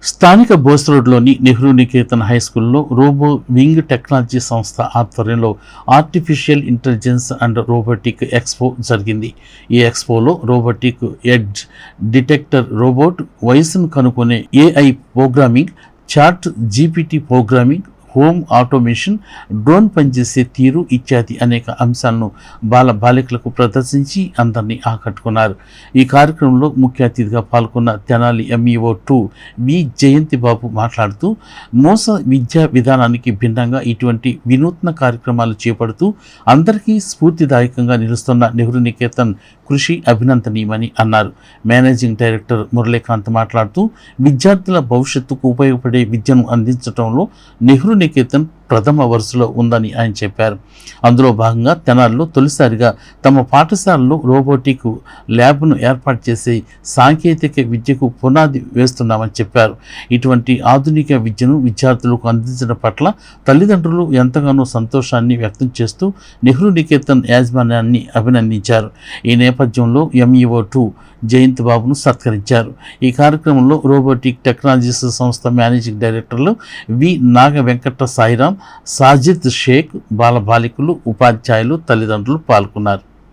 స్థానిక బోస్ రోడ్లోని నెహ్రూ నికేతన్ హై స్కూల్లో రోబో వింగ్ టెక్నాలజీ సంస్థ ఆధ్వర్యంలో artificial intelligence and robotic expo జరిగింది. ఈ ఎక్స్పోలో రోబోటిక్ ఎడ్జ్ డిటెక్టర్ రోబోట్, వయసును కనుక్కునే AI programming, chat GPT programming, home automation, drone పనిచేసే తీరు ఇత్యాది అనేక అంశాలను బాలికలకు ప్రదర్శించి అందరినీ ఆకట్టుకున్నారు. ఈ కార్యక్రమంలో ముఖ్య అతిథిగా పాల్గొన్న తెనాలి MEO2 వి జయంతి బాబు మాట్లాడుతూ, మోస విద్యా విధానానికి భిన్నంగా ఇటువంటి వినూత్న కార్యక్రమాలు చేపడుతూ అందరికీ స్ఫూర్తిదాయకంగా నిలుస్తున్న నెహ్రూ నికేతన్ కృషి అభినందనీయమని అన్నారు. మేనేజింగ్ డైరెక్టర్ మురళీకాంత్ మాట్లాడుతూ, విద్యార్థుల భవిష్యత్తుకు ఉపయోగపడే విద్యను అందించడంలో నెహ్రూ నికేతన్ ప్రథమ వరుసలో ఉందని ఆయన చెప్పారు. అందులో భాగంగా తెనాలిలో తొలిసారిగా తమ పాఠశాలలో రోబోటిక్ ల్యాబ్ను ఏర్పాటు చేసి సాంకేతిక విద్యకు పునాది వేస్తున్నామని చెప్పారు. ఇటువంటి ఆధునిక విద్యను విద్యార్థులకు అందించడం పట్ల తల్లిదండ్రులు ఎంతగానో సంతోషాన్ని వ్యక్తం చేస్తూ నెహ్రూ నికేతన్ యాజమాన్యాన్ని అభినందించారు. ఈ నేపథ్యంలో MEO2 జయంత్ బాబును సత్కరించారు. ఈ కార్యక్రమంలో రోబోటిక్ టెక్నాలజీస్ సంస్థ మేనేజింగ్ డైరెక్టర్లు వి నాగ వెంకట సాయిరాం, సాజిద్ షేక్, బాలబాలికలు, ఉపాధ్యాయులు, తల్లిదండ్రులు పాల్గొన్నారు.